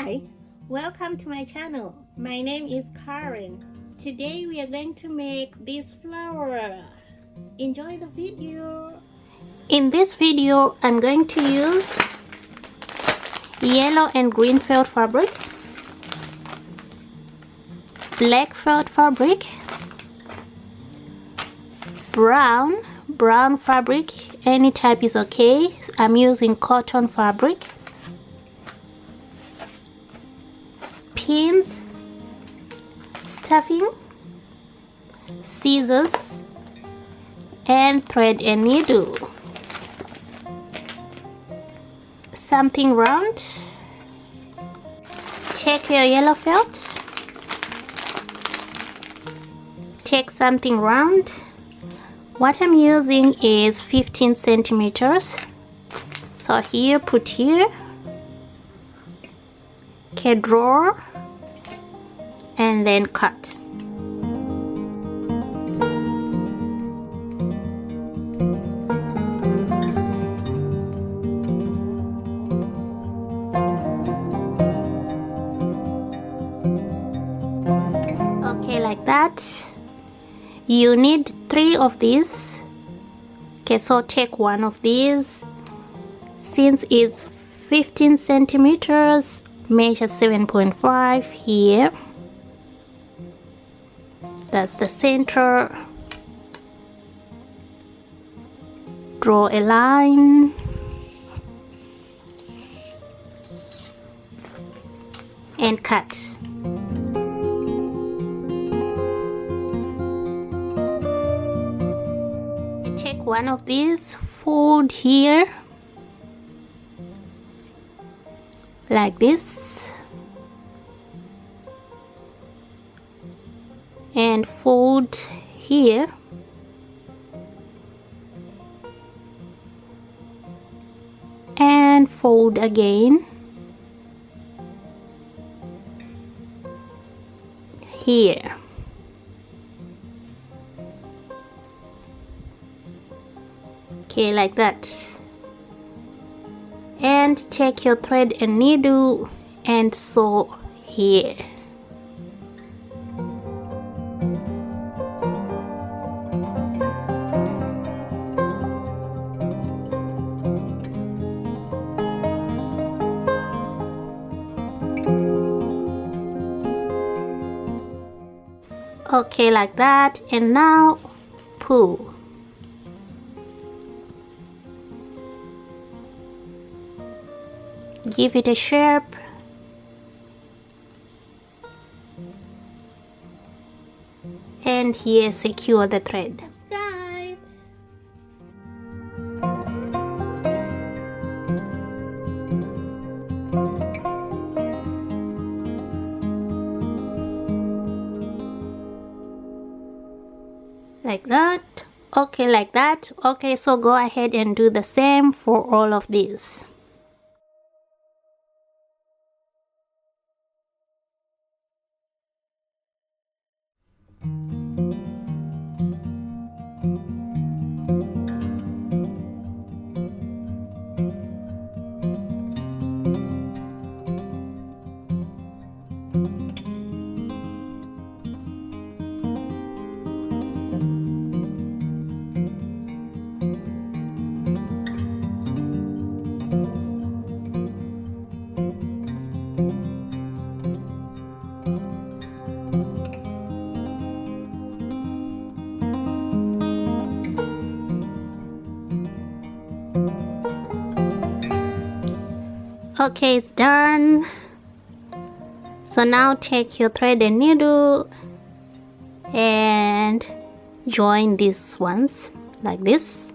Hi, welcome to my channel. My name is Karen. Today we are going to make this flower. Enjoy the video. In this video, I'm going to use yellow and green felt fabric, black felt fabric, brown fabric, any type is okay. I'm using cotton fabric, pins, stuffing, scissors, and thread and needle. Something round. Take your yellow felt, take something round. What I'm using is 15 centimeters. So here, put here. Okay, draw and then cut. Okay, like that. You need 3 of these. Okay, so take one of these. Since it's 15 centimeters, measure 7.5 here. That's the center. Draw a line. And cut. Take one of these, fold here like this, and fold here, and fold again here. Okay, like that. And take your thread and needle and sew here. Okay, like that. And now pull. Give it a shape. And here secure the thread. Subscribe. Like that. Okay, like that. Okay, so go ahead and do the same for all of these. Okay, it's done. So now take your thread and needle and join these ones like this.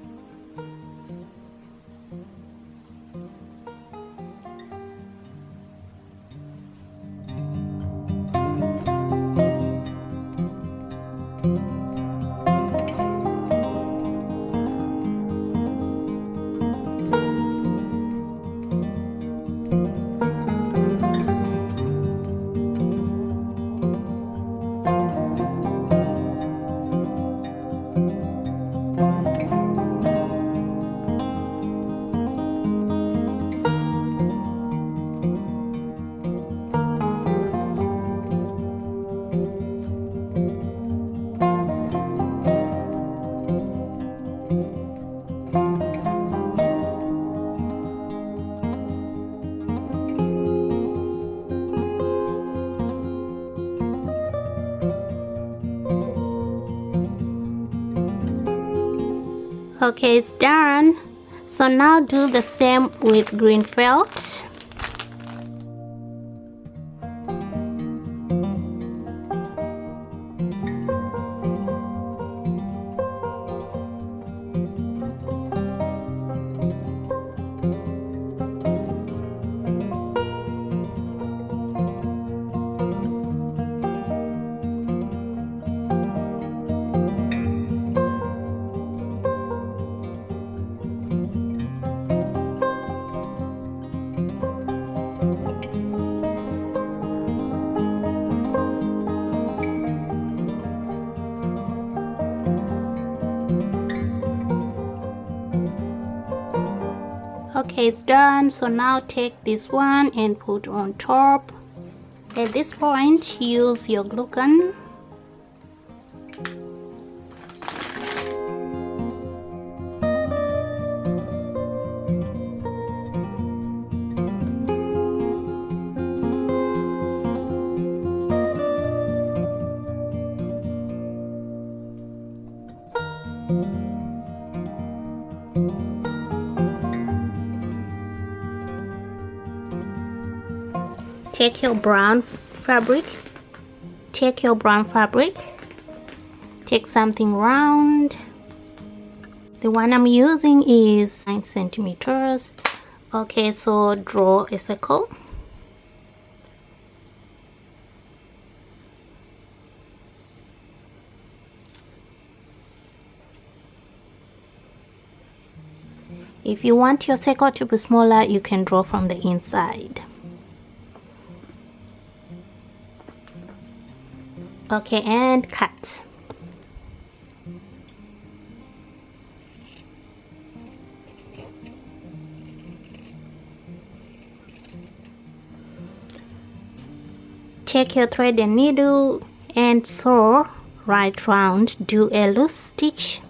Okay, it's done. So now do the same with green felt. Okay, it's done. So now take this one and put on top. At this point, use your glue gun. Take your brown fabric. Take something round. The one I'm using is 9 centimeters. Okay, so draw a circle. If you want your circle to be smaller, you can draw from the inside. Okay, and cut. Take your thread and needle and sew right round. Do a loose stitch.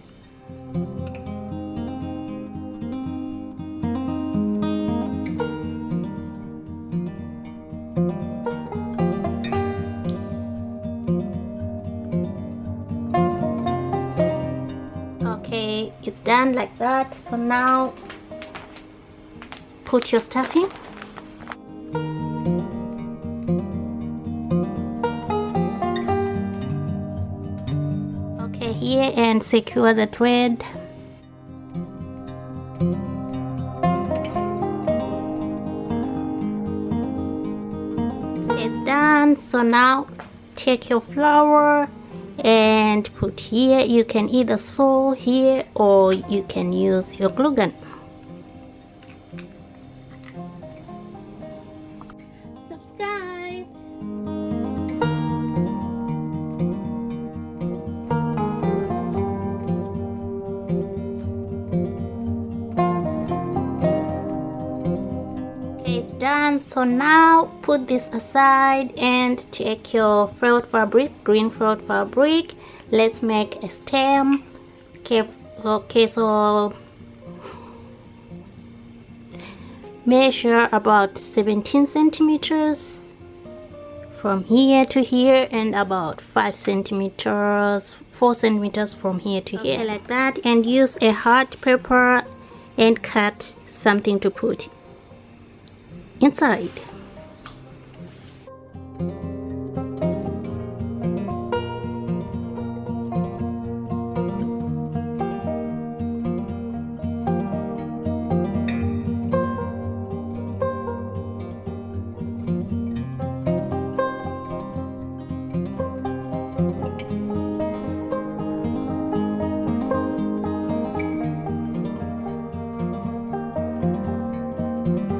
Okay, it's done like that. So now put your stuffing. Okay, here, and secure the thread. It's done. So now take your flower and put here. You can either sew here or you can use your glue gun. Subscribe. Okay, it's done. So now put this aside and take your felt fabric, green felt fabric. Let's make a stem. Okay, so measure about 17 centimeters from here to here, and about 5 centimeters, 4 centimeters from here to here. Okay, like that. And use a hard paper and cut something to put inside.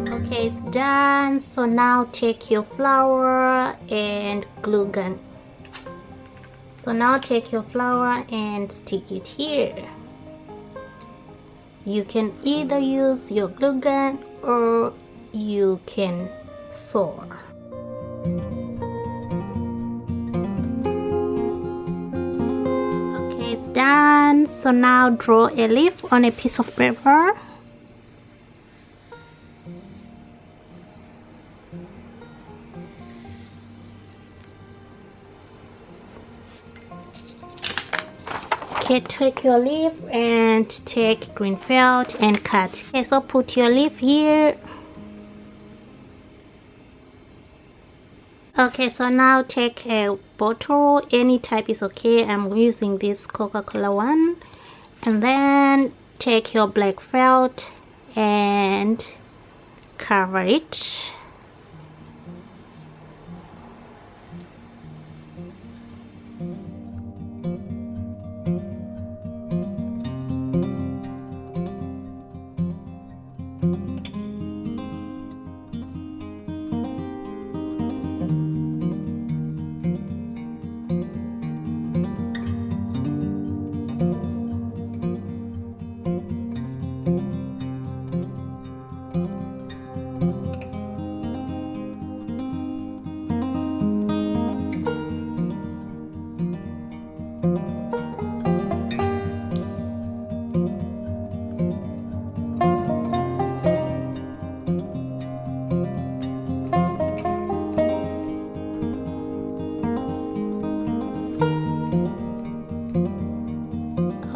Okay, it's done. So now take your flower and glue gun. So now take your flower and stick it here. You can either use your glue gun or you can sew. Okay, it's done. So now draw a leaf on a piece of paper. Okay, take your leaf and take green felt and cut. Okay, so put your leaf here. Okay, so now take a bottle, any type is okay. I'm using this Coca-Cola one. And then take your black felt and cover it.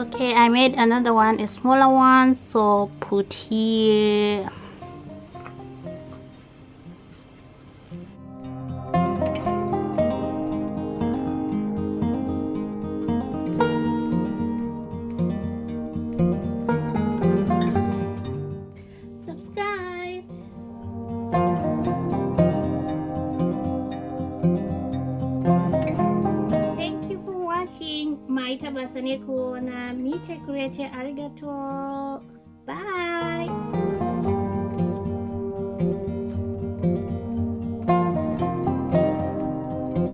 Okay, I made another one, a smaller one, so put here. Subscribe. Thank you for watching. Maita basane kuona. Mite kurete arigato. Bye.